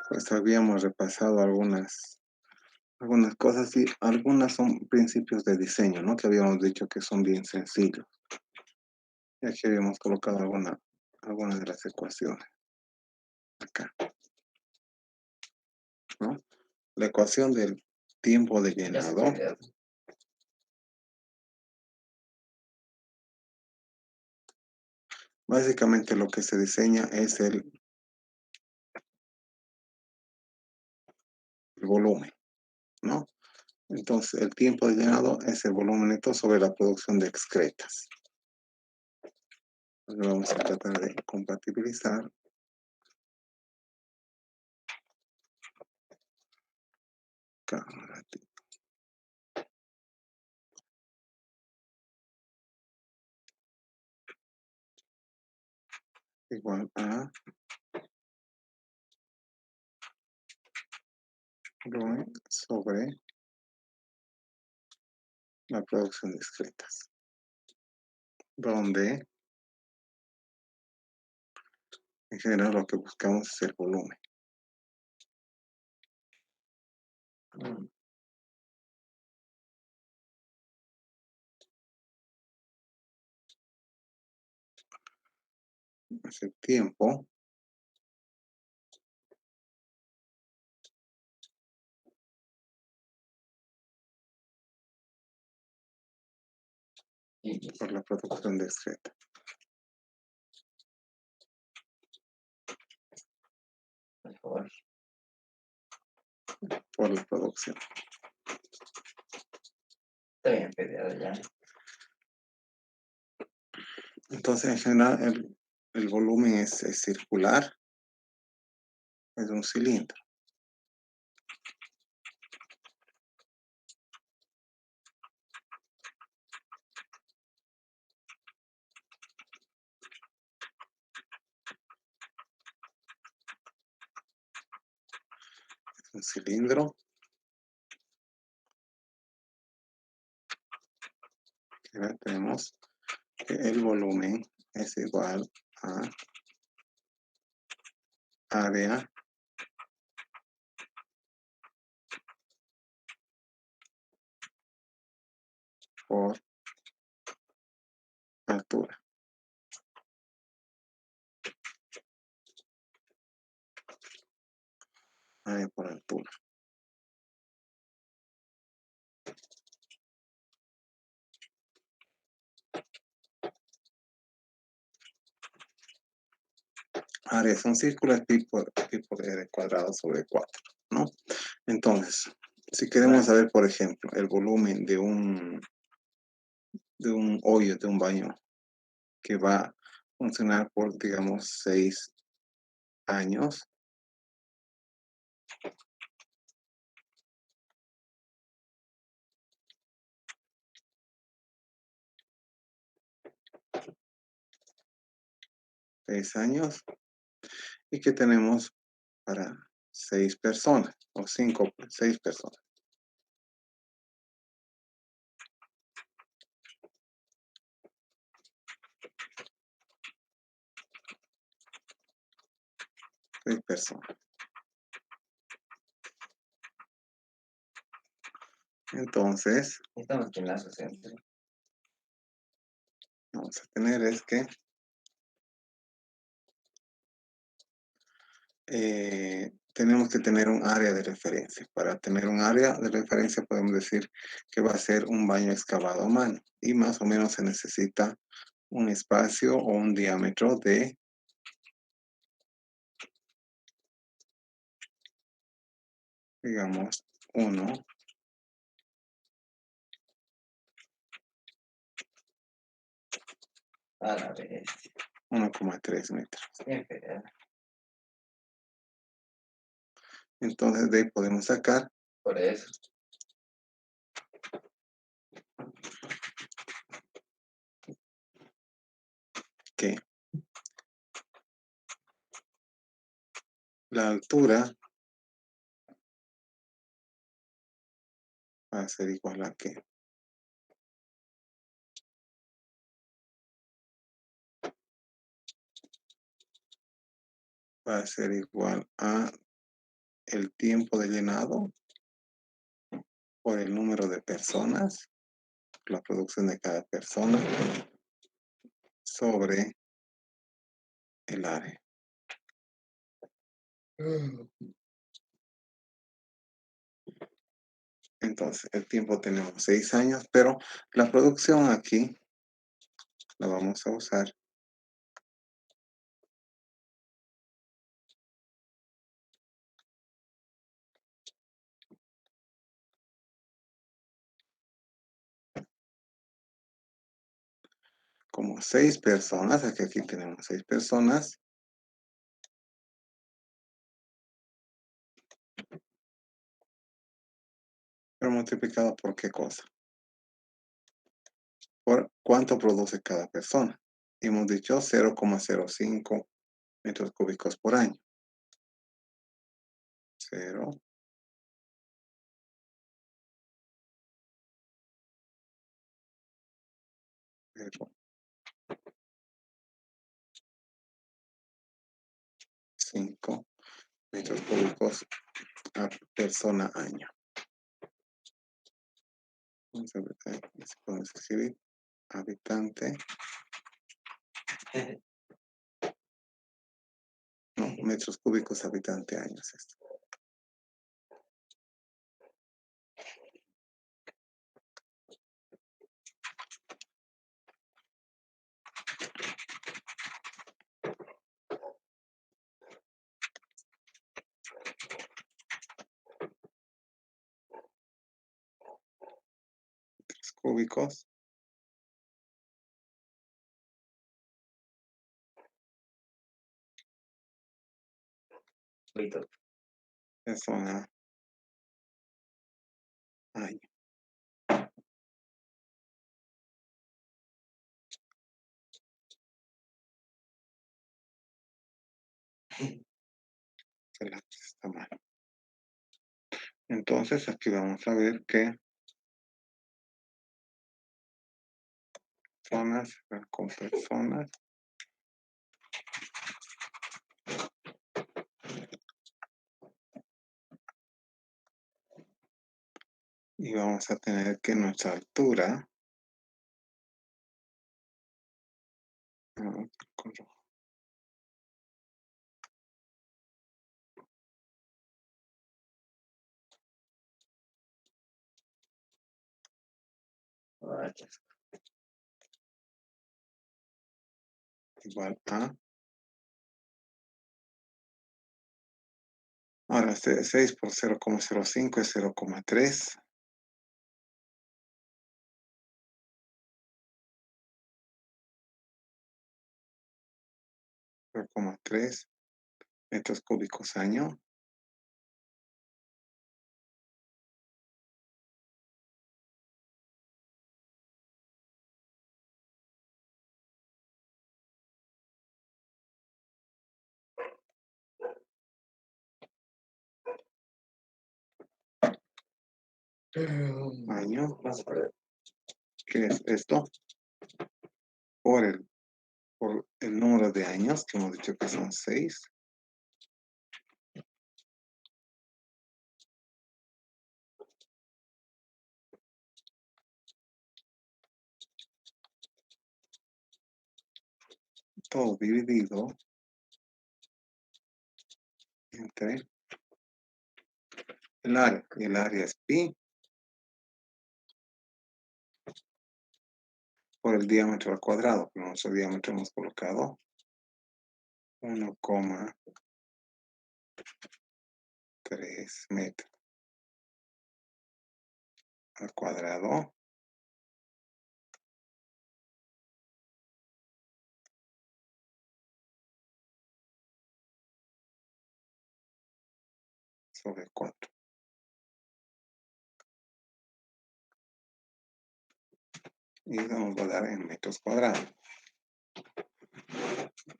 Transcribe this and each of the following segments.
Pues habíamos repasado algunas cosas y algunas son principios de diseño, ¿no? Que habíamos dicho que son bien sencillos. Y aquí habíamos colocado algunas de las ecuaciones acá, ¿no? La ecuación del tiempo de Ya se llenado, puede. básicamente lo que se diseña es el volumen, ¿no? Entonces, el tiempo de llenado es el volumen neto sobre la producción de excretas. Entonces, vamos a tratar de compatibilizar. Acá, un ratito. Igual a volumen sobre la producción de excretas, donde en general lo que buscamos es el volumen. Mm, Es el tiempo y por la producción de excretas, mejor. por la producción. Está bien peleado ya. Entonces, en general, el volumen es circular, es un cilindro. Un cilindro, que ahora tenemos que el volumen es igual a área por altura. Área por altura. Área es un círculo, es pi por r cuadrado sobre 4, ¿no? Entonces, si queremos Bueno, saber, por ejemplo, el volumen de un hoyo, de un baño, que va a funcionar por, digamos, 6 años, 6 años, y que tenemos para 6 personas, o 6 personas. 6 personas. Entonces, estamos aquí en la 60. vamos a tener es que tenemos que tener un área de referencia. Para tener un área de referencia podemos decir que va a ser un baño excavado a mano y más o menos se necesita un espacio o un diámetro de, digamos, A la vez. 1,3 metros. Bien peleado. Entonces de ahí podemos sacar Por eso. que la altura va a ser igual a que va a ser igual a el tiempo de llenado por el número de personas, la producción de cada persona, sobre el área. Entonces, el tiempo tenemos 6 años, pero la producción aquí la vamos a usar como 6 personas, aquí tenemos 6 personas, pero multiplicado por qué cosa, por cuánto produce cada persona. Hemos dicho 0,05 metros cúbicos por año. 0, 0, 5 metros cúbicos a persona año. Vamos a ver, si podemos escribir habitante, no, metros cúbicos habitante año es esto. Metros cúbicos, Listo. persona año. El lápiz está mal. Entonces aquí vamos a ver que personas con personas y vamos a tener que nuestra altura con rojo, Rayos. igual a ahora este 6 por 0,05 es 0,3. 0,3 metros cúbicos año. Año, Vamos a ver. ¿qué es esto? Por el número de años, que hemos dicho que son 6. Todo dividido entre el área. Y el área es pi por el diámetro al cuadrado. Pero nuestro diámetro hemos colocado 1,3 metros al cuadrado sobre 4. Y eso nos va a dar en metros cuadrados.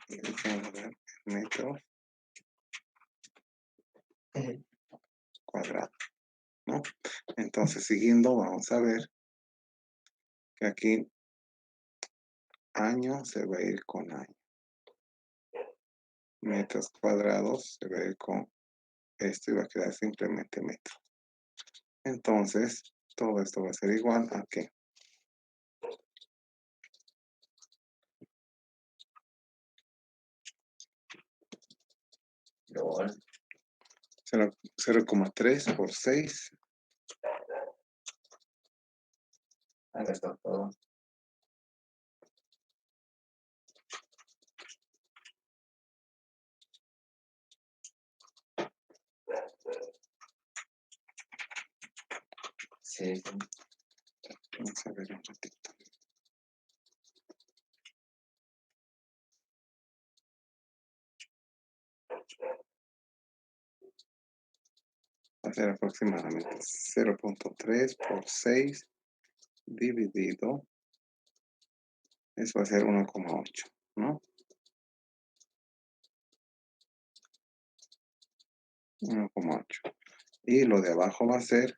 Y eso nos va a dar en metros cuadrados, ¿no? Entonces, siguiendo, vamos a ver que aquí año se va a ir con año. metros cuadrados, se ve con esto y va a quedar simplemente metro. Entonces, todo esto va a ser igual a ¿qué? LOL. 0,3 por 6. Acá está todo. Sí, sí. Vamos a ver un ratito. Va a ser aproximadamente 0,3 por 6 dividido. Eso va a ser 1,8, ¿no? 1,8. Y lo de abajo va a ser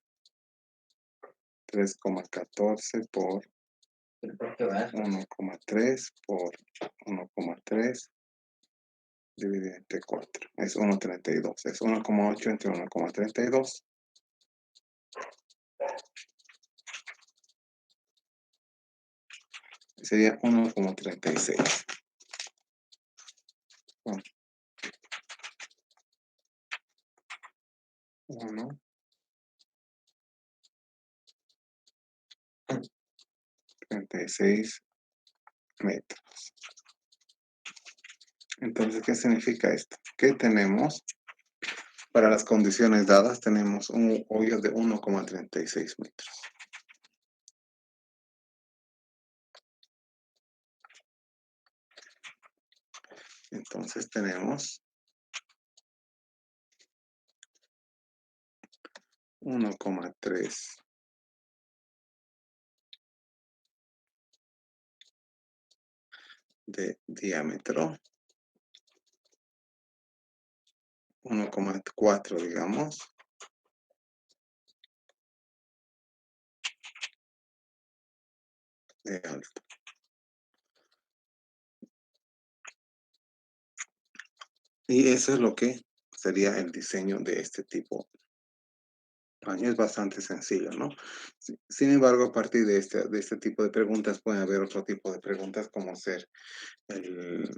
3,14 por ¿Pero por qué bajas? 1,3 por 1,3 dividido entre 4. Es 1,32. Es 1,8 entre 1,32. Sería 1,36. Bueno, 1,36 metros. Entonces, ¿qué significa esto? Que tenemos, para las condiciones dadas, tenemos un hoyo de 1,36 metros. Entonces tenemos 1,3 de diámetro, 1,4 digamos, de alto. Y eso es lo que sería el diseño de este tipo. Es bastante sencillo, ¿no? Sin embargo, a partir de este tipo de preguntas, pueden haber otro tipo de preguntas como ser el,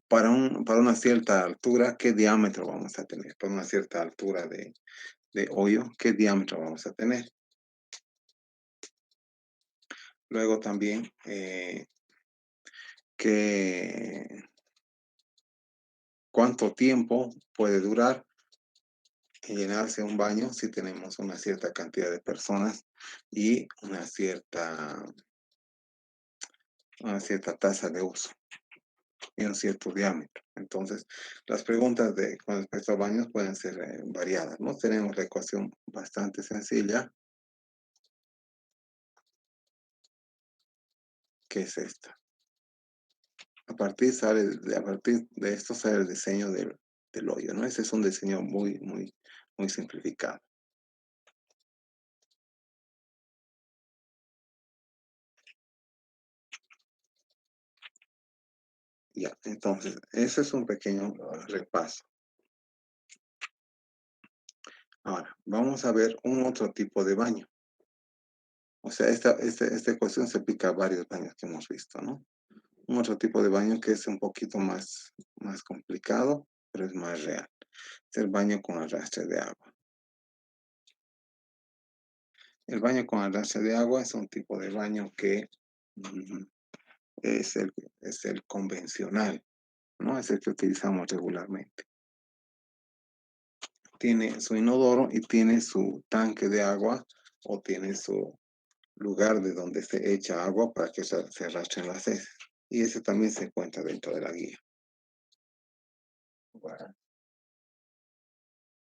para una cierta altura, ¿qué diámetro vamos a tener? Para una cierta altura de hoyo, ¿qué diámetro vamos a tener? Luego también, ¿cuánto tiempo puede durar llenarse un baño si tenemos una cierta cantidad de personas y una cierta tasa de uso y un cierto diámetro? Entonces, las preguntas con respecto a baños pueden ser variadas, ¿no? Tenemos la ecuación bastante sencilla, que es esta. A partir de esto sale el diseño del hoyo, ¿no? Ese es un diseño muy, muy, muy simplificado. Ya, entonces, ese es un pequeño repaso. Ahora, vamos a ver un otro tipo de baño. O sea, esta ecuación se aplica a varios baños que hemos visto, ¿no? Un otro tipo de baño que es un poquito más complicado, pero es más real. Es el baño con arrastre de agua. El baño con arrastre de agua es un tipo de baño que mm, es el convencional, ¿no? Es el que utilizamos regularmente. Tiene su inodoro y tiene su tanque de agua o tiene su lugar de donde se echa agua para que se arrastren las heces. Y ese también se encuentra dentro de la guía. Bueno,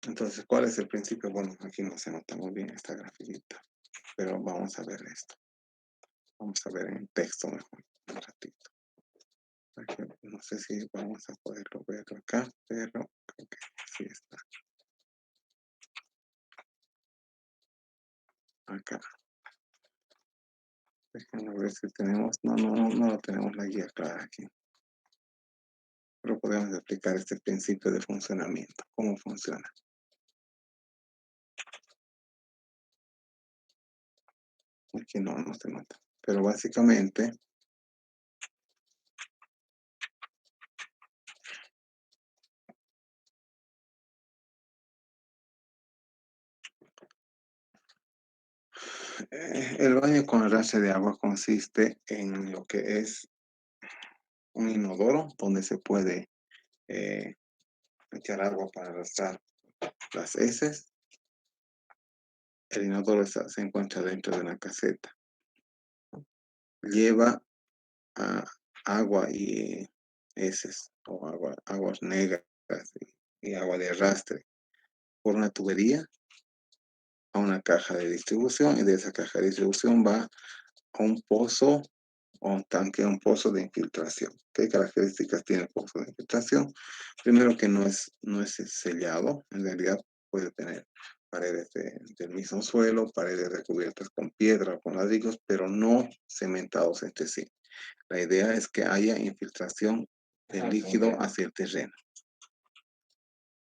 Entonces, ¿cuál es el principio? Bueno, aquí no se nota muy bien esta grafiquita, pero vamos a ver esto. Vamos a ver en texto mejor, un ratito. Porque no sé si vamos a poderlo ver acá, pero creo que sí está acá. Déjenme ver si tenemos, no lo tenemos la guía clara aquí. Pero podemos explicar este principio de funcionamiento, cómo funciona. Aquí no se nota, pero básicamente el baño con arrastre de agua consiste en lo que es un inodoro donde se puede eh, echar agua para arrastrar las heces. El inodoro se encuentra dentro de una caseta. Lleva ah, agua y heces o aguas negras y agua de arrastre por una tubería a una caja de distribución y de esa caja de distribución va a un pozo o un tanque, un pozo de infiltración. ¿Qué características tiene el pozo de infiltración? Primero que no es sellado, en realidad puede tener paredes del mismo suelo, paredes recubiertas con piedra o con ladrillos, pero no cementados entre sí. La idea es que haya infiltración del líquido hacia el terreno,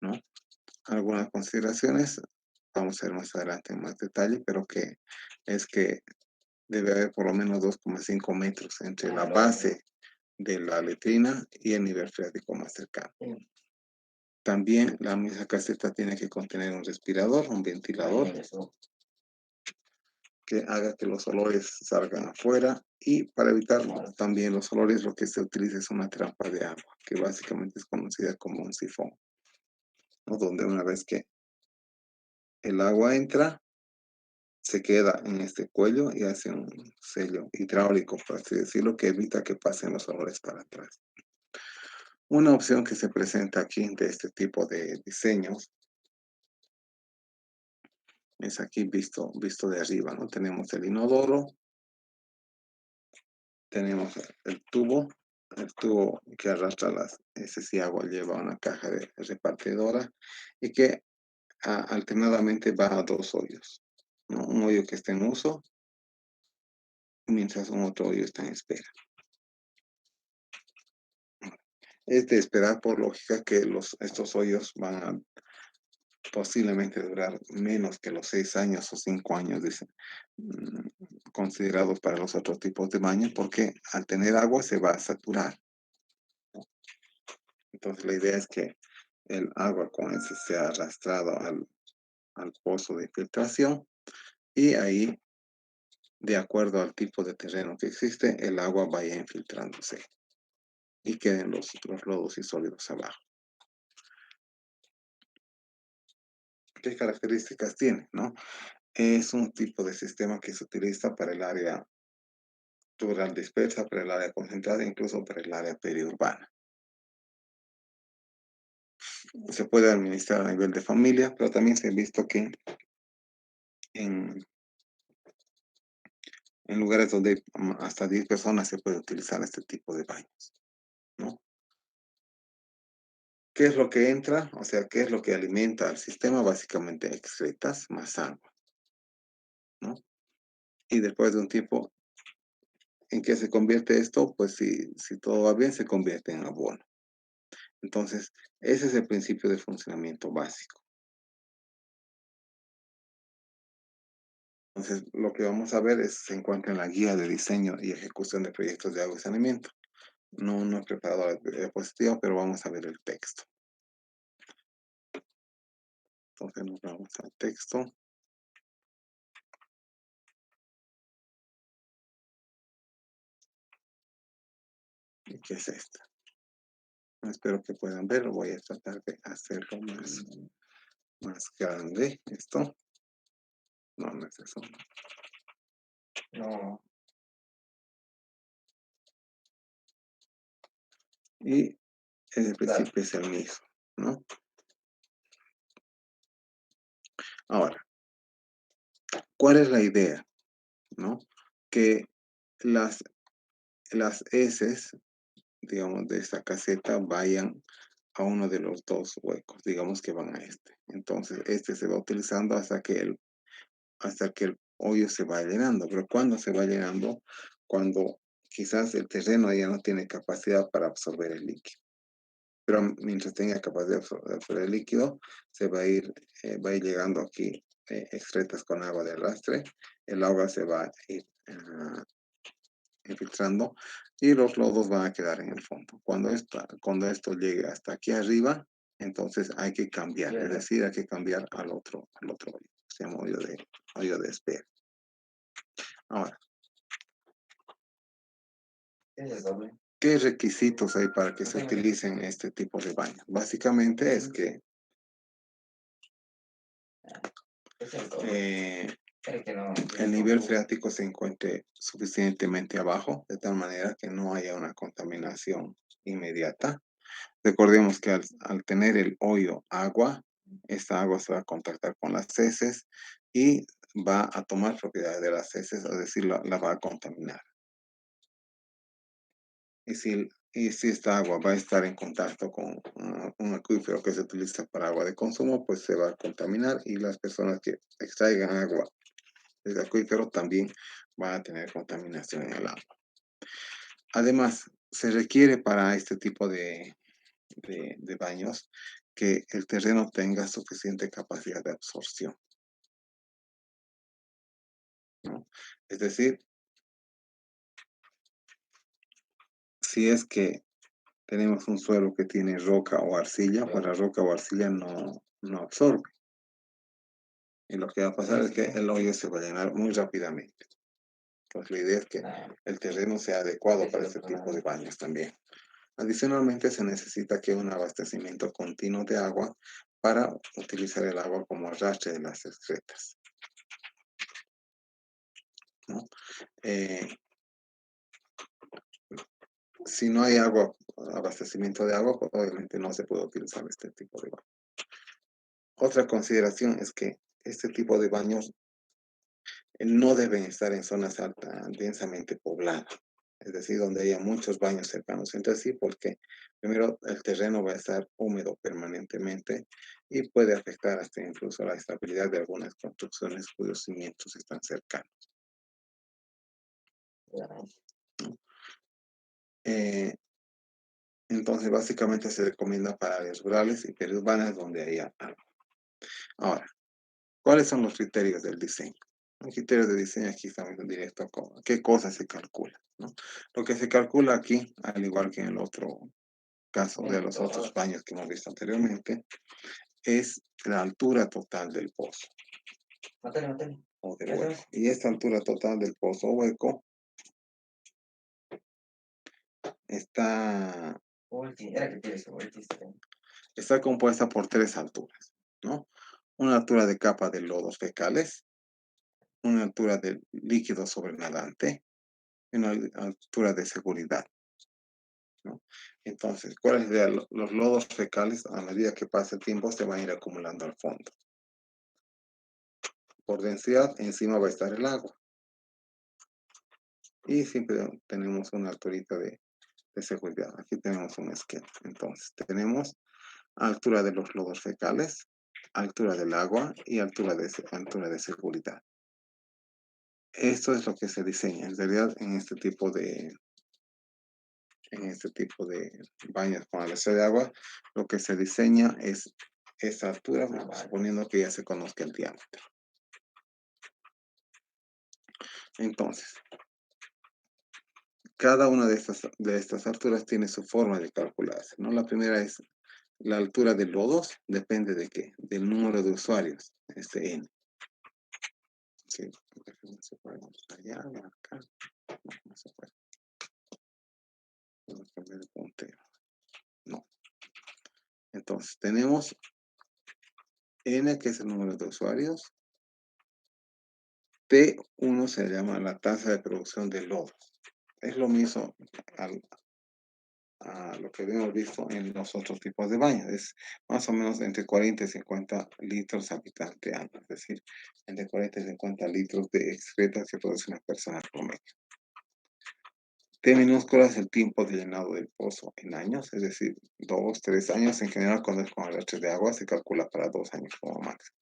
¿no? Algunas consideraciones, vamos a ver más adelante en más detalle, pero que es que debe haber por lo menos 2,5 metros entre la base de la letrina y el nivel freático más cercano. También la misma caseta tiene que contener un respirador, un ventilador, que haga que los olores salgan afuera y para evitar también los olores lo que se utiliza es una trampa de agua, que básicamente es conocida como un sifón, ¿no? Donde una vez que el agua entra, se queda en este cuello y hace un sello hidráulico, por así decirlo, que evita que pasen los olores para atrás. Una opción que se presenta aquí de este tipo de diseños es aquí visto de arriba, ¿no? Tenemos el inodoro, tenemos el tubo que arrastra las heces y agua lleva a una caja de repartidora y que alternadamente va a dos hoyos, ¿no? Un hoyo que está en uso, mientras un otro hoyo está en espera. Es de esperar por lógica que estos hoyos van a posiblemente durar menos que los 6 años o 5 años, dicen, considerados para los otros tipos de baño, porque al tener agua se va a saturar. Entonces la idea es que el agua con ese sea arrastrado al pozo de filtración y ahí, de acuerdo al tipo de terreno que existe, el agua vaya infiltrándose y queden los lodos y sólidos abajo. ¿Qué características tiene, no? Es un tipo de sistema que se utiliza para el área rural dispersa, para el área concentrada, incluso para el área periurbana. Se puede administrar a nivel de familia, pero también se ha visto que en, en lugares donde hay hasta 10 personas se puede utilizar este tipo de baños, ¿no? ¿Qué es lo que entra? O sea, ¿qué es lo que alimenta al sistema? Básicamente excretas más agua, ¿no? Y después de un tiempo, ¿en qué se convierte esto? Pues si todo va bien, se convierte en abono. Entonces, ese es el principio de funcionamiento básico. Entonces, lo que vamos a ver se encuentra en la guía de diseño y ejecución de proyectos de agua y saneamiento. No he preparado la diapositiva, pero vamos a ver el texto. Entonces, nos vamos al texto. ¿Y qué es esto? Espero que puedan verlo. Voy a tratar de hacerlo más grande. ¿Esto? No es eso. No, Y el principio es el mismo, ¿no? Ahora, ¿cuál es la idea? ¿No? Que las heces, digamos, de esta caseta vayan a uno de los dos huecos, digamos que van a este. Entonces, este se va utilizando hasta que el hoyo se va llenando. Pero ¿cuándo se va llenando? Cuando quizás el terreno ya no tiene capacidad para absorber el líquido. pero mientras tenga capacidad de absorber el líquido, va a ir llegando aquí excretas con agua de arrastre, el agua se va a ir infiltrando y los lodos van a quedar en el fondo. Cuando esto llegue hasta aquí arriba, entonces hay que cambiar, es decir, hay que cambiar al otro hoyo, se llama hoyo de espera. Ahora, Es doble. ¿qué requisitos hay para que se utilicen este tipo de baños? Básicamente es que Es el doble. eh, Creo que no. el nivel freático se encuentre suficientemente abajo, de tal manera que no haya una contaminación inmediata. Recordemos que al tener el hoyo agua, esta agua se va a contactar con las heces y va a tomar propiedades de las heces, es decir, la va a contaminar. Y si esta agua va a estar en contacto con un acuífero que se utiliza para agua de consumo, pues se va a contaminar y las personas que extraigan agua del acuífero también van a tener contaminación en el agua. Además, se requiere para este tipo de baños que el terreno tenga suficiente capacidad de absorción, ¿no? Es decir, si es que tenemos un suelo que tiene roca o arcilla, pues la roca o arcilla no absorbe. Y lo que va a pasar es que el hoyo se va a llenar muy rápidamente. Entonces, la idea es que el terreno sea adecuado para este tipo de baños también. Adicionalmente, se necesita que un abastecimiento continuo de agua para utilizar el agua como arrastre de las excretas, ¿no? Eh, si no hay agua, abastecimiento de agua, pues obviamente no se puede utilizar este tipo de baño. Otra consideración es que este tipo de baños no deben estar en zonas densamente pobladas, es decir, donde haya muchos baños cercanos entre sí, porque primero el terreno va a estar húmedo permanentemente y puede afectar hasta incluso la estabilidad de algunas construcciones cuyos cimientos están cercanos. Eh, entonces, básicamente se recomienda para áreas rurales y periurbanas donde haya agua. Ahora, ¿cuáles son los criterios del diseño? Los criterios de diseño aquí estamos en directo con qué cosas se calcula, ¿no? Lo que se calcula aquí, al igual que en el otro caso de los otros baños que hemos visto anteriormente, es la altura total del pozo Mátale. o del hueco. Y esta altura total del pozo o hueco está, Era que tienes ulti. está compuesta por tres alturas, ¿no? Una altura de capa de lodos fecales, una altura del líquido sobrenadante y una altura de seguridad, ¿no? Entonces, ¿cuál es la idea? Los lodos fecales, a medida que pasa el tiempo, se van a ir acumulando al fondo. Por densidad, encima va a estar el agua. Y siempre tenemos una alturita de seguridad. Aquí tenemos un esquema. Entonces, tenemos altura de los lodos fecales, altura del agua y altura de seguridad. Esto es lo que se diseña. En realidad, en este tipo de baños con alacena de agua, lo que se diseña es esa altura, suponiendo que ya se conozca el diámetro. Entonces, cada una de estas alturas tiene su forma de calcularse, ¿no? La primera es la altura de lodos, depende de qué, del número de usuarios, este N. Sí, no se puede allá, acá, no se puede. Vamos a cambiar de puntero. No. Entonces, tenemos N, que es el número de usuarios. T1 se llama la tasa de producción de lodos. Es lo mismo a lo que habíamos visto en los otros tipos de baños. Es más o menos entre 40 y 50 litros habitante año. Es decir, entre 40 y 50 litros de excretas que produce una persona promedio. T minúscula es el tiempo de llenado del pozo en años, es decir, 2, 3 años. En general, cuando es con arrastre de agua, se calcula para 2 años como máximo.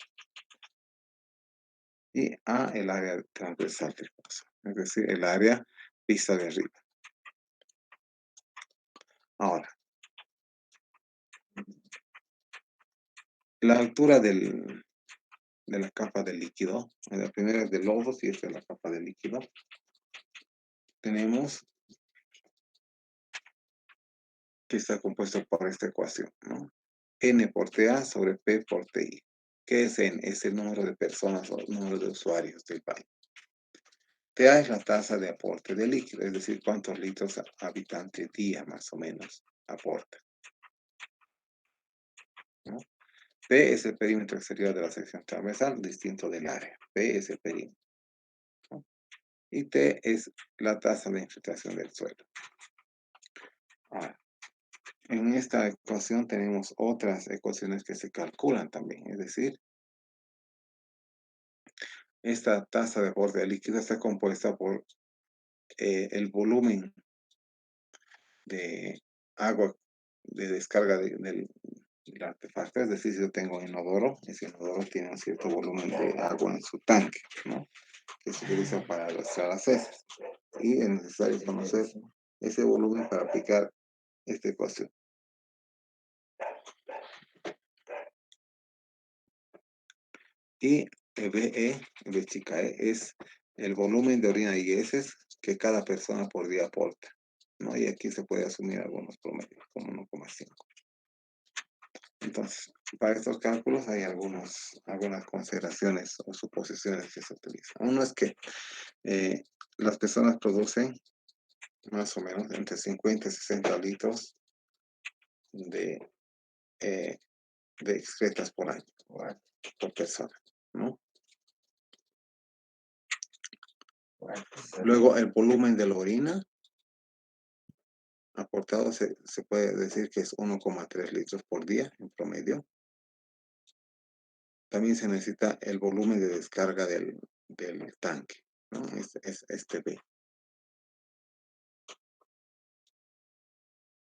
Y A, el área transversal del pozo, es decir, el área vista de arriba. Ahora, La altura de la capa de líquido, la primera es de lodos y esta es la capa de líquido. Tenemos que está compuesto por esta ecuación, ¿no? N por TA sobre P por TI. ¿Qué es N? Es el número de personas o el número de usuarios del baño. TA es la tasa de aporte de líquido, es decir, cuántos litros habitante día más o menos aporta, ¿no? P es el perímetro exterior de la sección transversal, distinto del área. P es el perímetro, ¿no? Y T es la tasa de infiltración del suelo. Ahora, en esta ecuación tenemos otras ecuaciones que se calculan también, es decir, esta tasa de aporte de líquido está compuesta por el volumen de agua de descarga del artefacto, es decir, si yo tengo inodoro, ese inodoro tiene un cierto volumen de agua en su tanque, ¿no? Que se utiliza para arrastrar las heces. Y es necesario conocer ese volumen para aplicar esta ecuación. Y B chica E, es el volumen de orina y heces que cada persona por día aporta, ¿no? Y aquí se puede asumir algunos promedios, como 1,5. Entonces, para estos cálculos hay algunas consideraciones o suposiciones que se utilizan. Uno es que las personas producen más o menos entre 50 y 60 litros de, eh, de excretas por año, por persona, ¿no? Luego, el volumen de la orina aportado se puede decir que es 1,3 litros por día en promedio. También se necesita el volumen de descarga del tanque, ¿no? Es este B.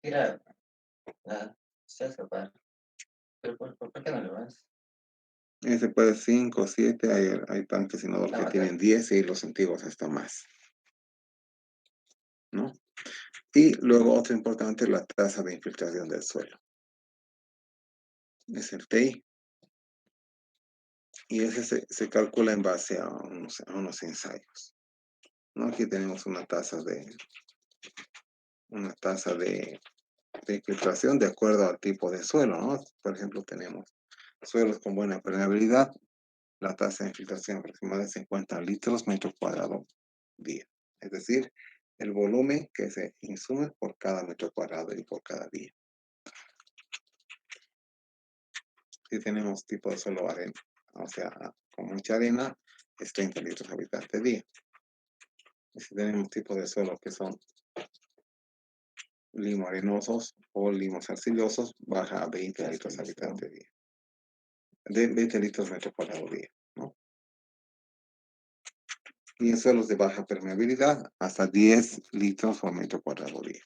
Mira, se hace capaz. Pero ¿por qué no le vas? Ese puede 5, 7, hay tanques inodoros La que tienen batalla. 10 y los antiguos hasta más, ¿no? Y luego otro importante es la tasa de infiltración del suelo. Es el TI. Y ese se calcula en base a unos ensayos, ¿no? Aquí tenemos una tasa de infiltración de acuerdo al tipo de suelo, ¿no? Por ejemplo, tenemos suelos con buena permeabilidad, la tasa de infiltración aproximada de 50 litros metro cuadrado día. Es decir, el volumen que se insume por cada metro cuadrado y por cada día. Si tenemos tipo de suelo arena, o sea, con mucha arena, es 30 litros habitante día. Y si tenemos tipo de suelo que son limos arenosos o limos arcillosos, baja a 20 litros habitante día. De 20 litros metro cuadrado día, ¿no? Y en suelos de baja permeabilidad, hasta 10 litros por metro cuadrado día.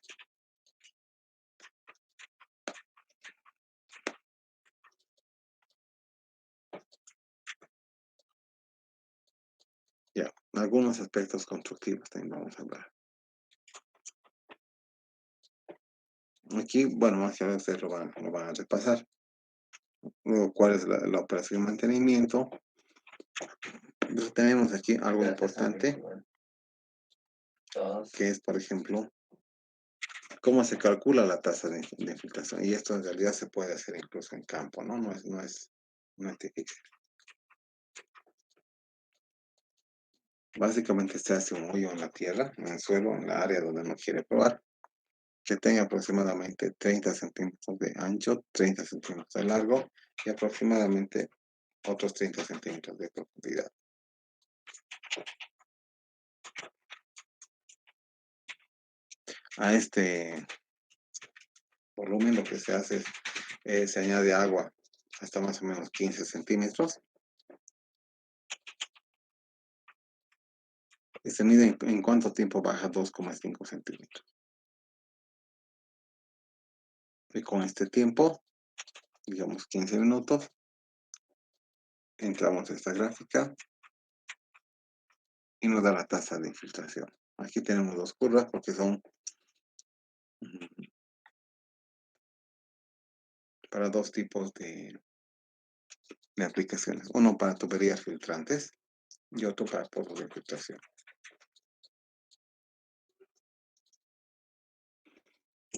Ya, algunos aspectos constructivos también vamos a hablar. Aquí, bueno, más que ustedes lo van a repasar. Luego, ¿cuál es la operación de mantenimiento? Entonces, tenemos aquí algo importante, que es, por ejemplo, cómo se calcula la tasa de infiltración. Y esto en realidad se puede hacer incluso en campo, ¿no? No es difícil. Básicamente se hace un hoyo en la tierra, en el suelo, en la área donde uno quiere probar, que tenga aproximadamente 30 centímetros de ancho, 30 centímetros de largo y aproximadamente otros 30 centímetros de profundidad. A este volumen lo que se hace es, se añade agua hasta más o menos 15 centímetros y se mide en cuánto tiempo baja 2,5 centímetros. Y con este tiempo, digamos 15 minutos, entramos a esta gráfica y nos da la tasa de infiltración. Aquí tenemos dos curvas porque son para dos tipos de aplicaciones. Uno para tuberías filtrantes y otro para pozos de filtración.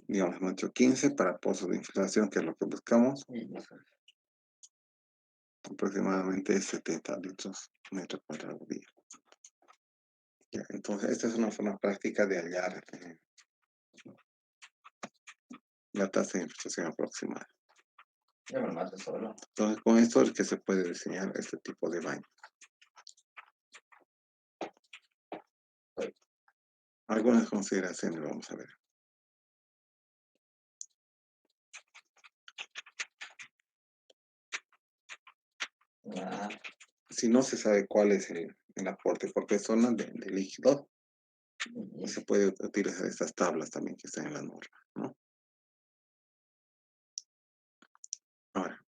Digamos, nuestro 15 para pozos de infiltración, que es lo que buscamos, Y eso es. aproximadamente 70 litros metro cuadrado día. Ya, entonces, esta es una forma práctica de hallar la tasa de infiltración aproximada. Yo me mato solo. Entonces, con esto es que se puede diseñar este tipo de baño. Algunas consideraciones vamos a ver. Ah, Si no se sabe cuál es el aporte por persona de líquido, y se puede utilizar estas tablas también que están en la norma, ¿no? Ahora,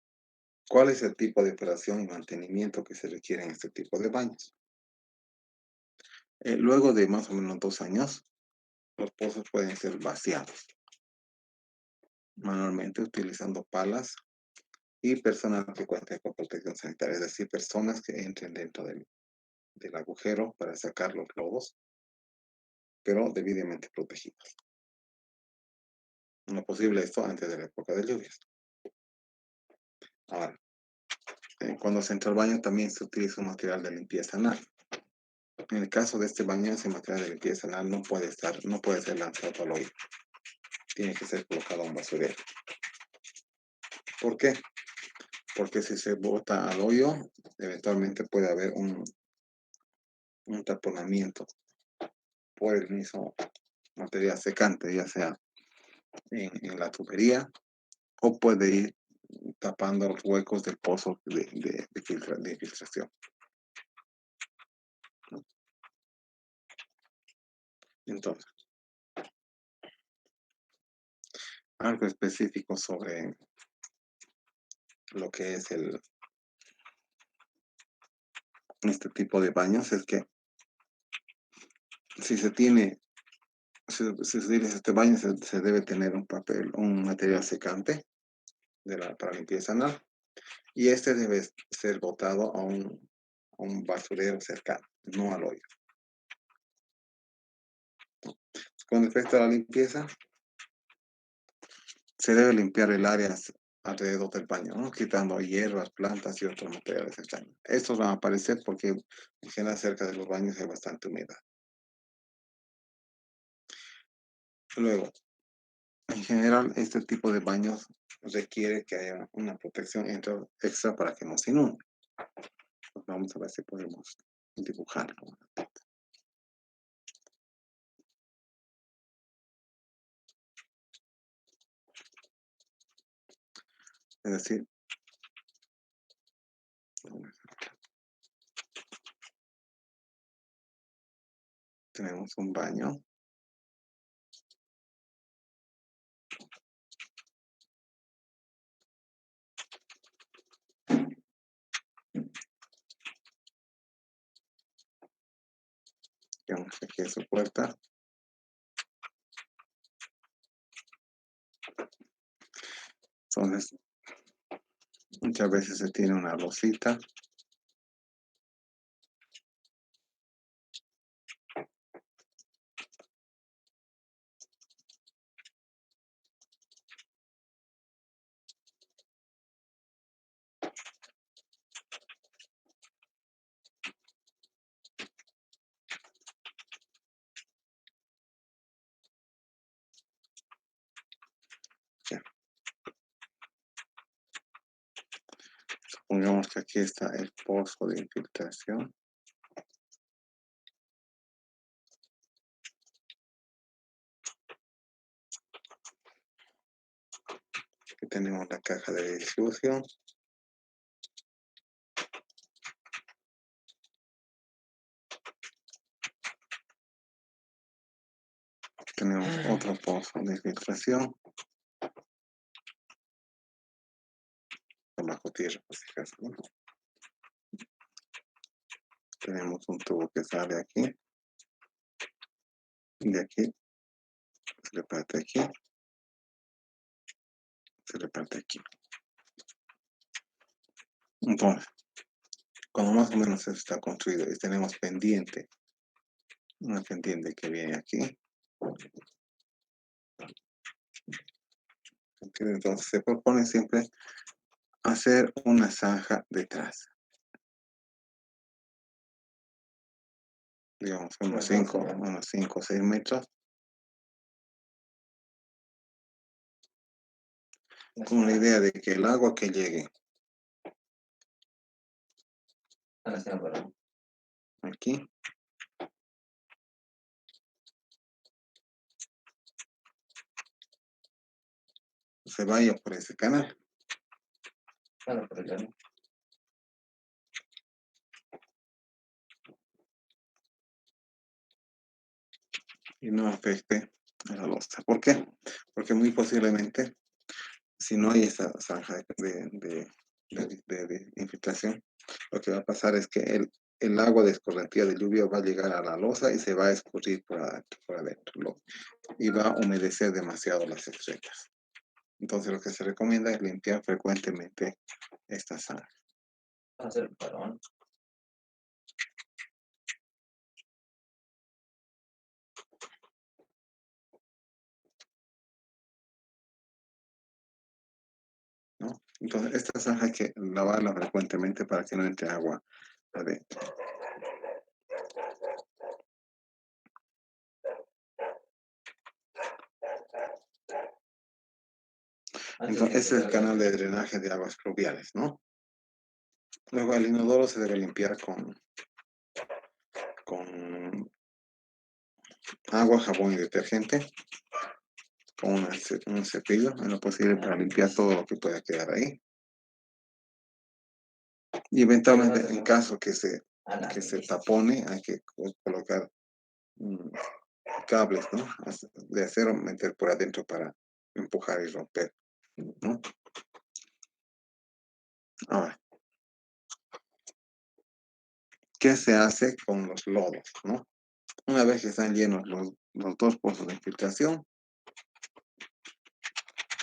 ¿cuál es el tipo de operación y mantenimiento que se requiere en este tipo de baños? Luego de más o menos 2 años, los pozos pueden ser vaciados manualmente utilizando palas y personal que cuente con protección sanitaria, es decir, personas que entren dentro del agujero para sacar los lodos, pero debidamente protegidos. No es posible esto antes de la época de lluvias. Ahora, cuando se entra al baño también se utiliza un material de limpieza anal. En el caso de este baño, ese material de limpieza anal no puede ser lanzado al hoyo. Tiene que ser colocado a un basurero. ¿Por qué? Porque si se bota al hoyo, eventualmente puede haber un taponamiento por el mismo material secante, ya sea en la tubería o puede ir tapando los huecos del pozo de filtración. Entonces, algo específico sobre lo que es este tipo de baños es que si se tiene, si se utiliza este baño, se debe tener un material secante para limpieza anal y este debe ser botado a un basurero cercano, no al hoyo. Con respecto a la limpieza, se debe limpiar el área alrededor del baño, ¿no? Quitando hierbas, plantas y otros materiales extraños. Estos van a aparecer porque en general cerca de los baños hay bastante humedad. Luego, en general, este tipo de baños requiere que haya una protección extra para que no se inunde. Pues vamos a ver si podemos dibujarlo. Es decir, tenemos un baño. Digamos que aquí es su puerta. Entonces, muchas veces se tiene una rosita. Ya. Supongamos que aquí está el pozo de infiltración. Aquí tenemos la caja de distribución. Tenemos otro pozo de filtración. Bajo tierra, por si acaso, ¿no? Tenemos un tubo que sale aquí. De aquí. Se le parte aquí. Se le parte aquí. Entonces, cuando más o menos eso está construido y tenemos pendiente, una pendiente que viene aquí, entonces se propone siempre hacer una zanja detrás, digamos Mejor se ve. unos 5 o 6 metros, con la idea de que el agua que llegue aquí se vaya por ese canal Bueno, pero yo no. y no afecte a la losa. ¿Por qué? Porque muy posiblemente, si no hay esa zanja de infiltración, lo que va a pasar es que el agua de escorrentía de lluvia va a llegar a la losa y se va a escurrir por adentro, y va a humedecer demasiado las estretas. Entonces lo que se recomienda es limpiar frecuentemente esta zanja. Va a ser el parón. ¿No? Entonces esta zanja hay que lavarla frecuentemente para que no entre agua adentro. Antes de Entonces ese que es el salga canal de el... drenaje de aguas pluviales, ¿no? Luego el inodoro se debe limpiar con agua, jabón y detergente, con un cepillo en lo posible para limpiar todo lo que pueda quedar ahí. Y Pero no eventualmente, se en mueve. caso A la que se vez. tapone, hay que colocar mm, cables, ¿no? De acero, meter por adentro para empujar y romper, ¿no? Ahora, ¿qué se hace con los lodos, no? Una vez que están llenos los dos pozos de infiltración,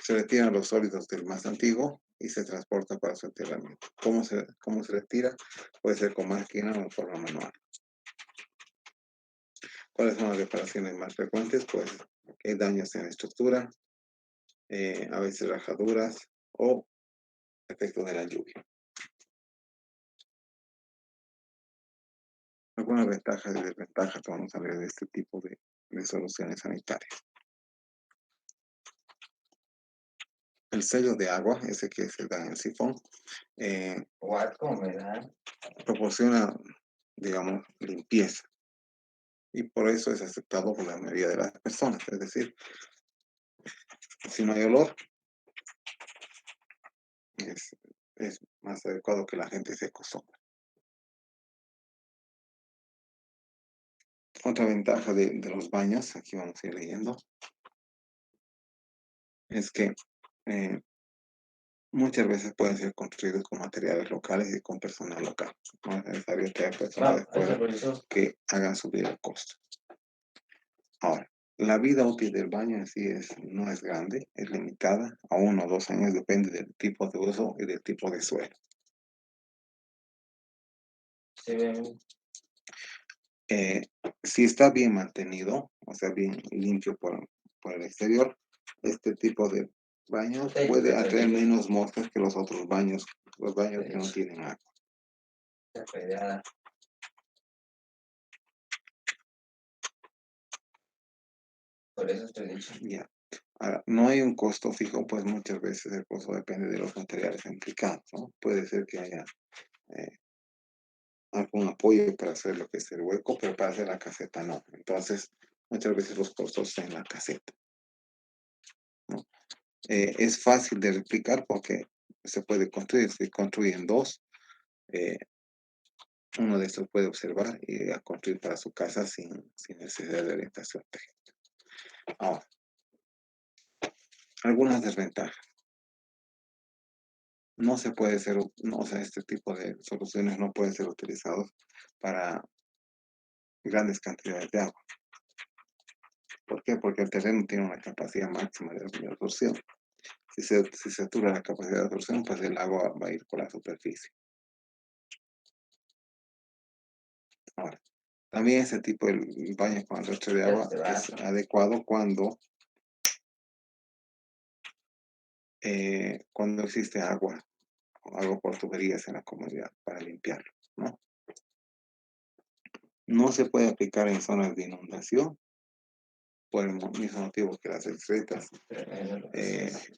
se retiran los sólidos del más antiguo y se transportan para su enterramiento. Cómo se retira? Puede ser con máquina o en forma manual. ¿Cuáles son las reparaciones más frecuentes? Pues hay daños en la estructura, a veces rajaduras o efecto de la lluvia. Algunas ventajas y desventajas que vamos a ver de este tipo de soluciones sanitarias. El sello de agua, ese que se da en el sifón, eh, What, ¿cómo me da? proporciona, digamos, limpieza. Y por eso es aceptado por la mayoría de las personas. Es decir, si no hay olor, es, es más adecuado que la gente se acostumbre. Otra ventaja de los baños, aquí vamos a ir leyendo, es que eh, muchas veces pueden ser construidos con materiales locales y con personal local. No es necesario que haya personas de Va, eso fuera por eso. que hagan subir el costo. Ahora, la vida útil del baño en sí no es grande, es limitada a 1 o 2 años, depende del tipo de uso y del tipo de suelo. Se ve Eh, si está bien mantenido, o sea, bien limpio por el exterior, este tipo de baños técnico, puede entre atraer ellos. menos moscas que los otros baños, los baños De que no hecho, tienen agua. se puede. Por eso estoy dicho. Ya. Ahora, no hay un costo fijo, pues muchas veces el costo depende de los materiales implicados, ¿no? Puede ser que haya eh, algún apoyo para hacer lo que es el hueco, pero para hacer la caseta no. Entonces, muchas veces los costos están en la caseta, ¿no? Es fácil de replicar porque se puede construir, se construyen dos, eh, uno de estos puede observar y a construir para su casa sin necesidad de orientación técnica. Ahora, algunas desventajas. No se puede ser, no, o sea, este tipo de soluciones no pueden ser utilizados para grandes cantidades de agua. ¿Por qué? Porque el terreno tiene una capacidad máxima de absorción. Si se satura la capacidad de absorción, pues el agua va a ir por la superficie. Ahora, también ese tipo de baño con arrastre de Ya agua se va. es adecuado cuando existe agua o agua por tuberías en la comunidad para limpiarlo, ¿no? No se puede aplicar en zonas de inundación por el mismo motivo que las excretas Lo que eh, es.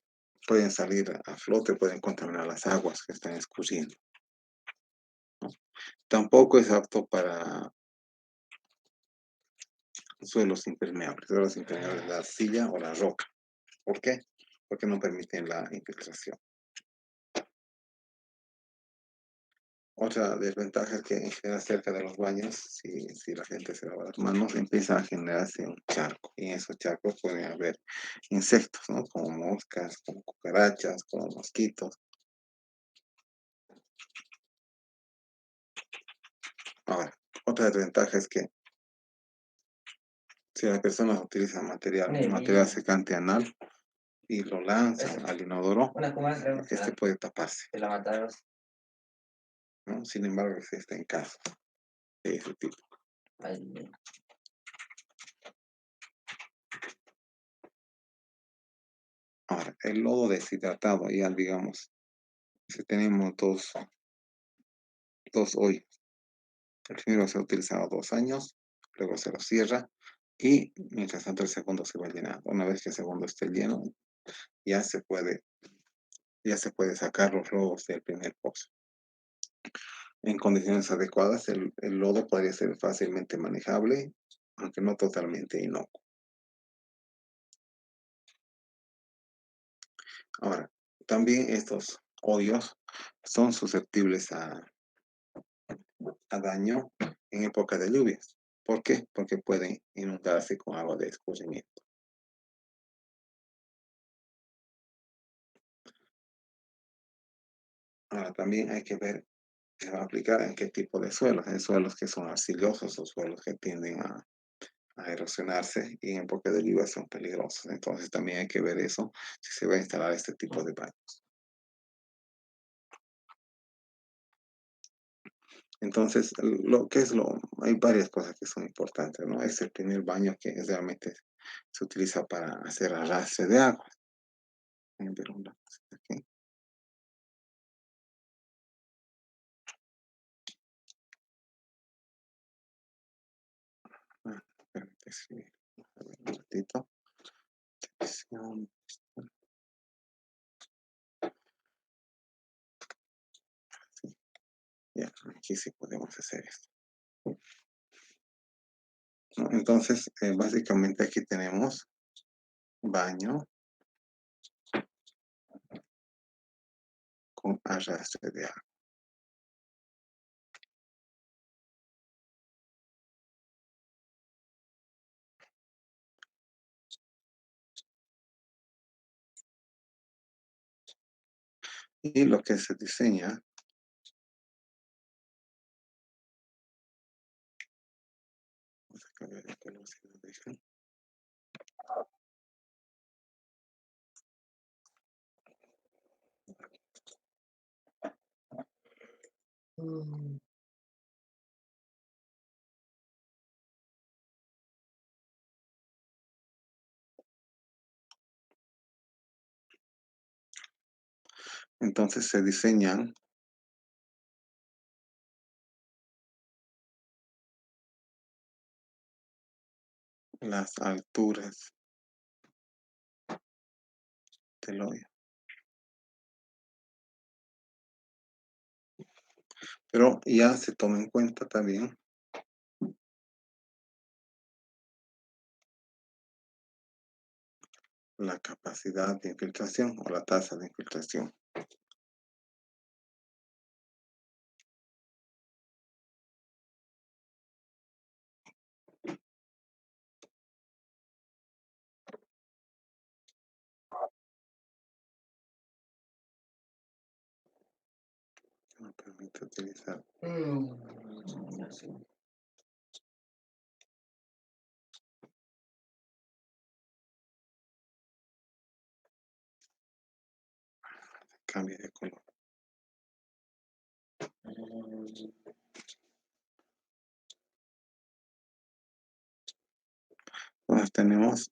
pueden salir a flote, pueden contaminar las aguas que están escurriendo, ¿no? Tampoco es apto para suelos impermeables, la arcilla o la roca. ¿Por qué? Porque no permiten la infiltración. Otra desventaja es que en general cerca de los baños, si la gente se lava las manos, empieza a generarse un charco. Y en esos charcos pueden haber insectos, ¿no? Como moscas, como cucarachas, como mosquitos. Ahora, otra desventaja es que si la persona utiliza material Nevilla. secante anal y lo lanza Esa. al inodoro, Una comadre este otra. puede taparse, De la mataron. ¿no? Sin embargo, existen casos de ese tipo. Ahí. Ahora, el lodo deshidratado, ya digamos, si tenemos dos hoy, el primero se ha utilizado 2 años, luego se lo cierra y mientras tanto el segundo se va llenando. Una vez que el segundo esté lleno, ya se puede, ya se puede sacar los lodos del primer pozo. En condiciones adecuadas, el lodo podría ser fácilmente manejable, aunque no totalmente inocuo. Ahora, también estos hoyos son susceptibles a daño en época de lluvias. ¿Por qué? Porque pueden inundarse con agua de escurrimiento. Ahora, también hay que ver, se va a aplicar en qué tipo de suelos. Hay suelos que son arcillosos o suelos que tienden a erosionarse y en época de lluvia son peligrosos. Entonces también hay que ver eso si se va a instalar este tipo de baños. Entonces, hay varias cosas que son importantes, ¿no? Es el primer baño que realmente se utiliza para hacer arrastre de agua. Voy a ver una cosita aquí. Ah, permite escribir. A ver, un ratito. Sección. Sí, ya, aquí sí podemos hacer esto, ¿no? Entonces, básicamente aquí tenemos baño con arrastre de agua. Y lo que se diseña, vamos a cambiar de color si lo dejan. Mm. Entonces se diseñan las alturas del hoyo. Pero ya se toma en cuenta también la capacidad de infiltración o la tasa de infiltración. Que me permite utilizar Así. cambio de color. Mm, Entonces tenemos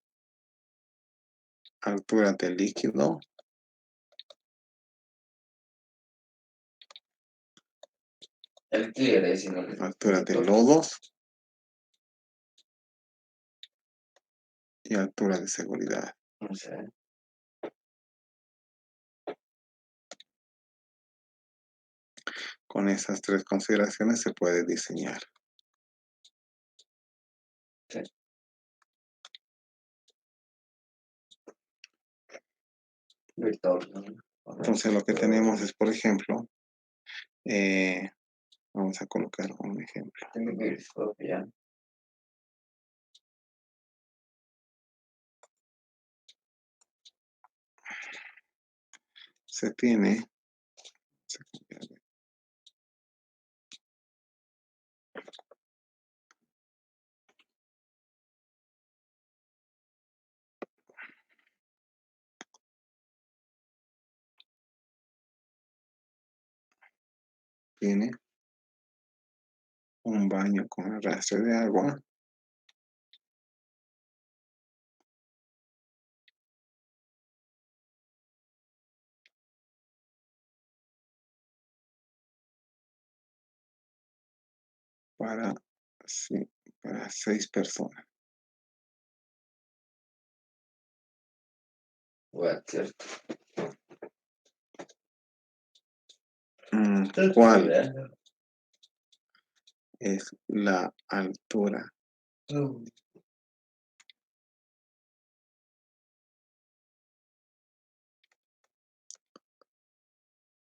altura del líquido, El tigre, si no le altura de lodos y altura de seguridad. no sé. Con esas tres consideraciones se puede diseñar. Sí. Víctor, ¿no? Entonces lo que tenemos es, por ejemplo, vamos a colocar un ejemplo. Tengo que ir ya. Se tiene, tiene un baño con arrastre de agua para, sí, para 6 personas. Bueno, cierto. ¿Cuál es la altura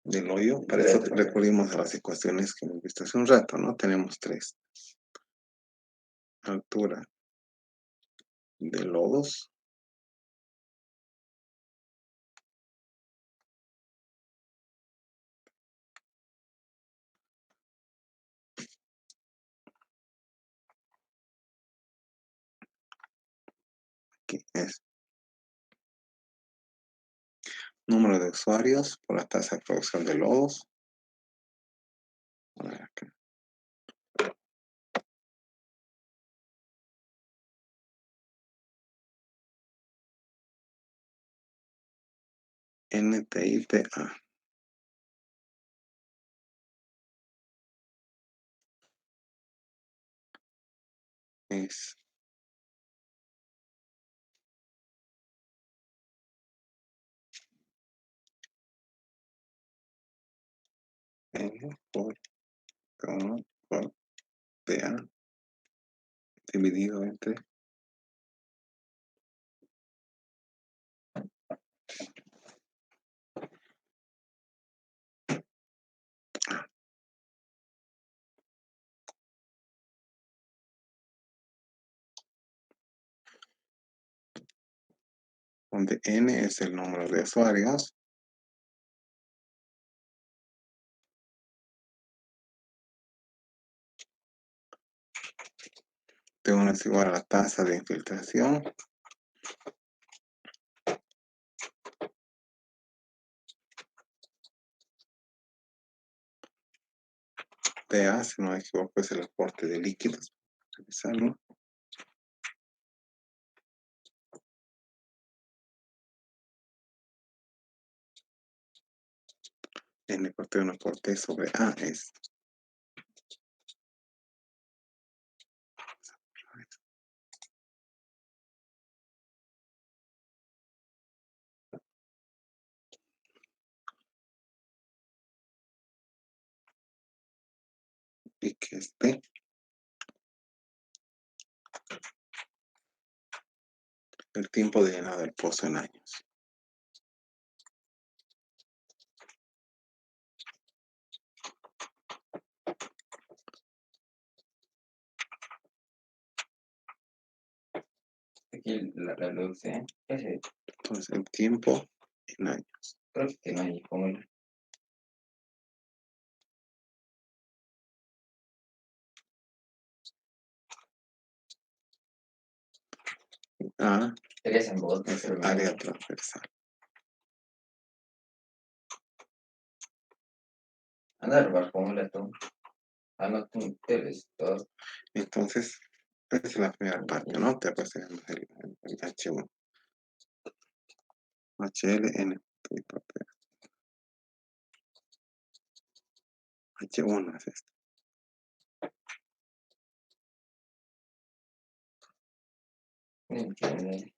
del hoyo? Para eso recurrimos a las ecuaciones que hemos visto hace un rato, ¿no? Tenemos tres. Altura de lodos que es número de usuarios por la tasa de producción de lodos. A ver acá. NTITA es N por 1 por TA dividido entre donde N es el número de usuarios, T1 es igual a la tasa de infiltración, TA, si no me equivoco, es el aporte de líquidos. Revisarlo. N por T1 por T sobre A es y que es T, el tiempo de llenado del pozo en años. Aquí la luz, ¿eh? Ese, Entonces, el tiempo en años. creo que no hay como A Serías en Bogotá, es pero área transversal. andar bajo fórmula tú. Ah, no, tú debes todo. Entonces, Esta es la primera parte, ¿no? Después tenemos el H1. HLN. H1 es esto. Entiende.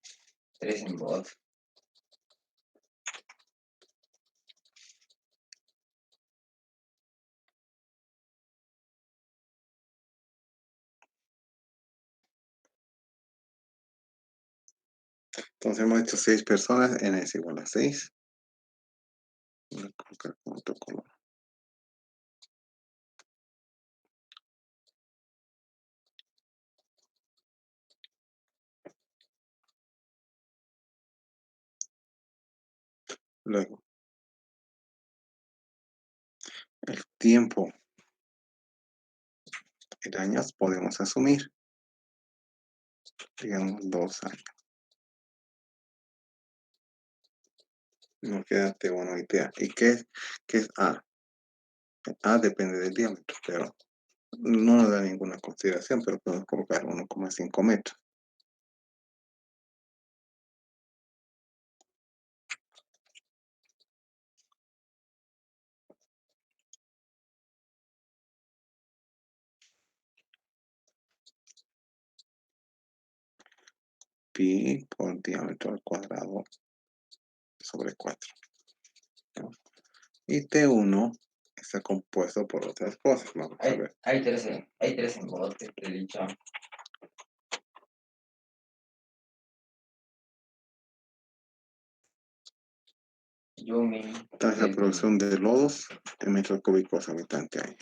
3 en bot. Entonces hemos hecho 6 personas, n es igual a 6. Voy a colocar con otro color. Luego, el tiempo en años podemos asumir, digamos, 2 años. Nos queda T1 y TA. ¿Y qué es A? A depende del diámetro, pero no nos da ninguna consideración, pero podemos colocar 1,5 metros. Pi por diámetro al cuadrado sobre 4. ¿No? Y T1 está compuesto por otras cosas. Vamos a ver. Hay 3 en bot, te he dicho. Yumi. Tasa de producción de lodos en metros cúbicos habitante año.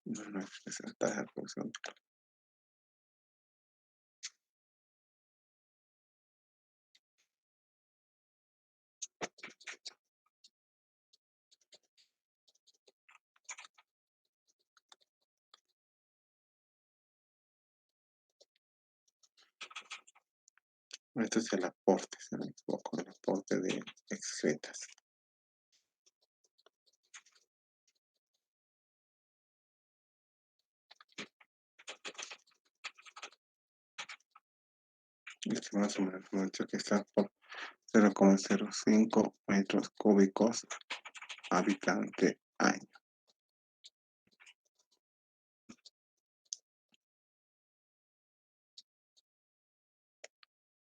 No es la tasa de producción. Esto es el aporte, si no me equivoco, el aporte de excretas. Este más o menos hemos dicho que está por 0,05 metros cúbicos habitante año.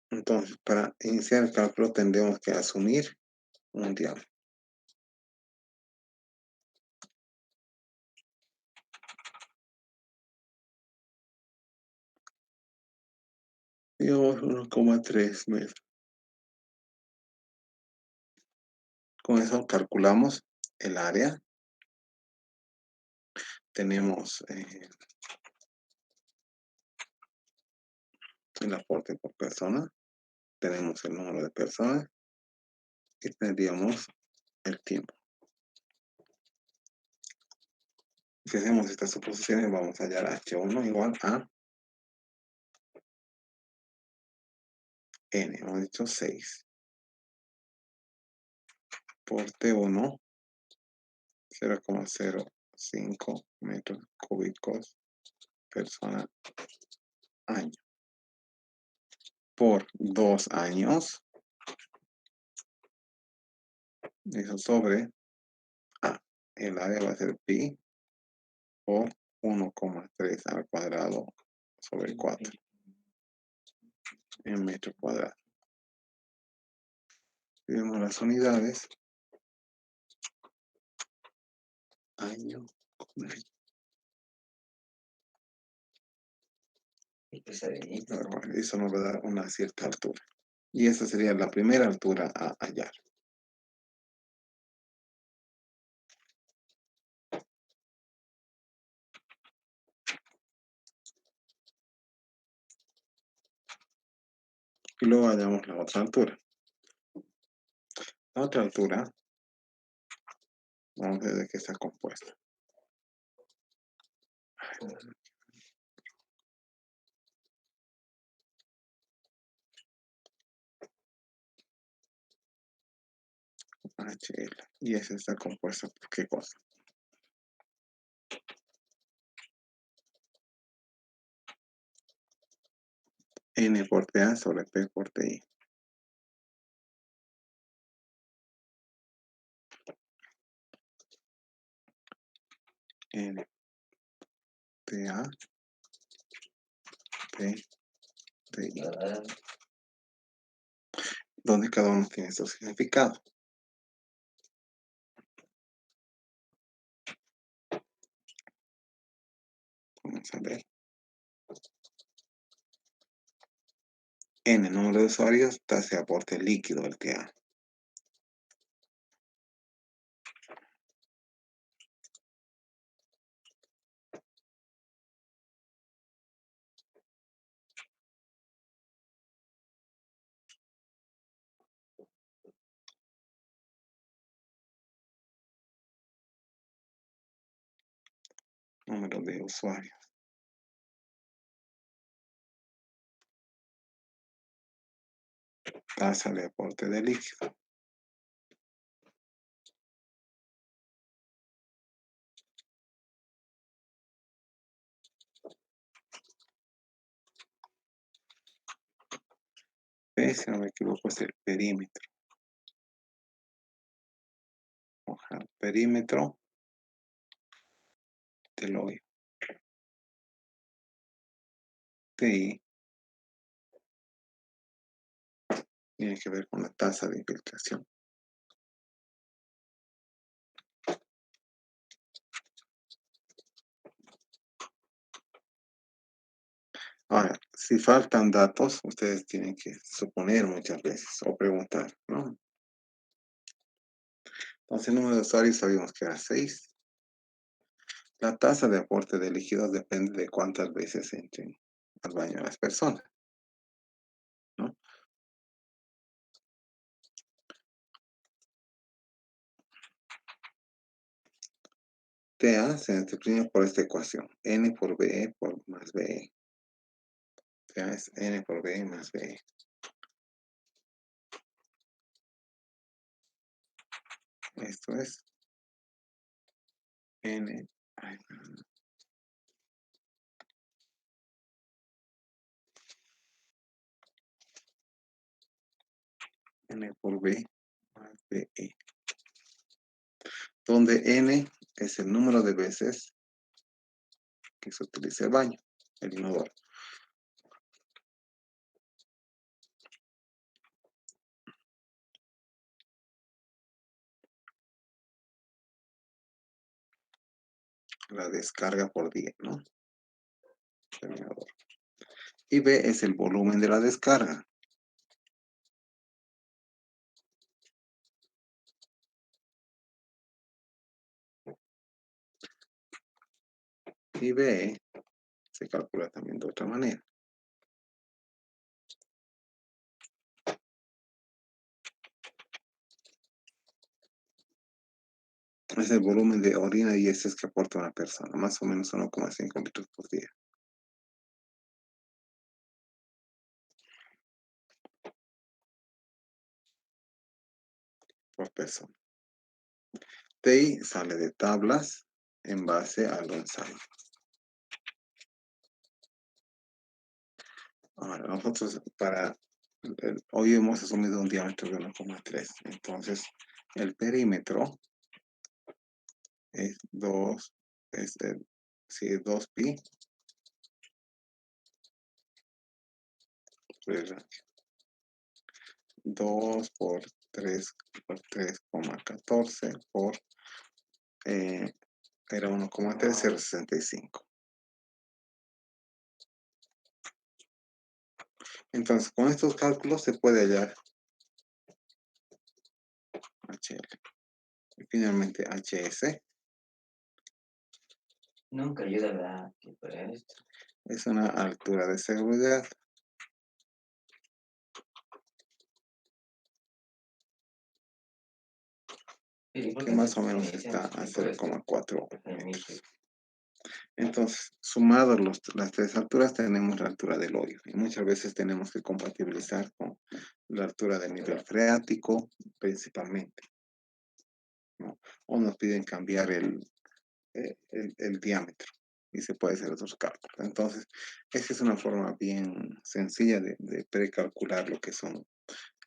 Entonces, para iniciar el cálculo tendremos que asumir un diámetro. Digamos 1,3 metros. Con eso calculamos el área. Tenemos el aporte por persona. Tenemos el número de personas. Y tendríamos el tiempo. Si hacemos estas suposiciones, vamos a hallar H1 igual a N. Hemos dicho 6. Por T1, 0,05 metros cúbicos persona año. Por 2 años, eso sobre A. El área va a ser pi por 1,3 al cuadrado sobre 4 en metro cuadrado. Si vemos las unidades, año, eso nos va a dar una cierta altura. Y esa sería la primera altura a hallar. Y luego hallamos la otra altura. La otra altura, vamos a ver de qué está compuesta. HL. Y esa está compuesta por qué cosa. N por TA sobre P por TI. N, TA, P, TI. Donde cada uno tiene su significado. Vamos a ver. N, número de usuarios, tasa de aporte líquido del TA. Número de usuarios. Tasa de aporte de líquido. P, si no me equivoco, es el perímetro. Hoja, perímetro del hoyo. TI tiene que ver con la tasa de infiltración. Ahora, si faltan datos, ustedes tienen que suponer muchas veces o preguntar, ¿no? Entonces, el número de usuarios sabíamos que era 6. La tasa de aporte de líquidos depende de cuántas veces entren al baño las personas, ¿no? TA se determina por esta ecuación, N por BE por más BE. TA es N por BE más BE. Esto es N, ay, N por B más BE. Donde N es el número de veces que se utiliza el baño, el inodoro. La descarga por día, ¿no? El inodoro. Y B es el volumen de la descarga. Y B se calcula también de otra manera. Es el volumen de orina y heces que aporta una persona, más o menos 1,5 litros por día. Por persona. TI sale de tablas en base al ensayo. Ahora, nosotros hoy hemos asumido un diámetro de 1,3. Entonces, el perímetro es 2, sí, 2pi por el radio. 2 por 3,14 por era 1,3065. Entonces, con estos cálculos se puede hallar HL. Y finalmente HS Nunca ayuda la que para esto. es una altura de seguridad. Sí, Que porque más o si menos me dicen está a por esto, 0,4 porque me metros. dice, Entonces, sumados las tres alturas, tenemos la altura del hoyo. Y muchas veces tenemos que compatibilizar con la altura del nivel freático, principalmente. ¿no? O nos piden cambiar el diámetro y se puede hacer otros cálculos. Entonces, esa es una forma bien sencilla de precalcular lo que son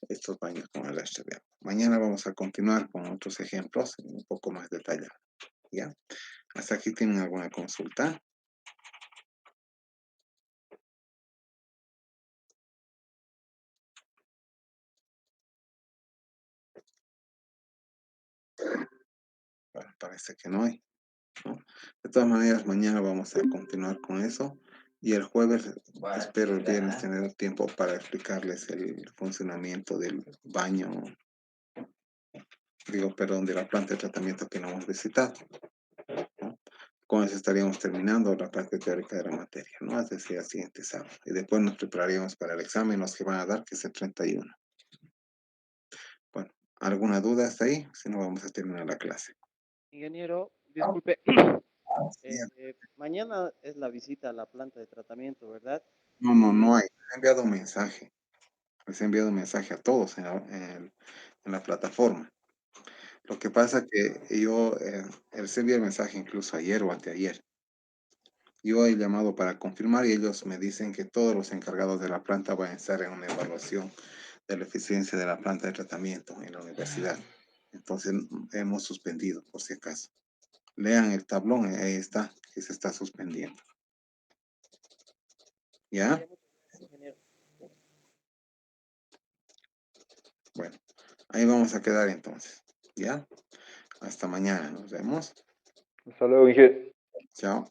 estos baños con arrastre de agua. Mañana vamos a continuar con otros ejemplos un poco más detallados. ¿Ya? ¿Hasta aquí tienen alguna consulta? Bueno, parece que no hay, ¿no? De todas maneras, mañana vamos a continuar con eso y el jueves, espero el viernes tener tiempo para explicarles el funcionamiento del baño, digo, perdón, de la planta de tratamiento que no hemos visitado, ¿no? Con eso estaríamos terminando la parte teórica de la materia, ¿no? Es decir, el siguiente sábado. Y después nos prepararíamos para el examen, los que van a dar, que es el 31. Bueno, ¿alguna duda hasta ahí? Si no, vamos a terminar la clase. Ingeniero, disculpe, Bien. mañana es la visita a la planta de tratamiento, ¿verdad? No, no, no hay. Les he enviado un mensaje. Les he enviado un mensaje a todos en la plataforma. Lo que pasa que yo les envié el mensaje incluso ayer o anteayer. Yo he llamado para confirmar y ellos me dicen que todos los encargados de la planta van a estar en una evaluación de la eficiencia de la planta de tratamiento en la universidad. Entonces hemos suspendido, por si acaso. Lean el tablón, ahí está, que se está suspendiendo. ¿Ya? Ya, muchas gracias, ingeniero. Bueno, ahí vamos a quedar entonces. ¿Ya? Hasta mañana, nos vemos. Hasta luego, Inge. Chao.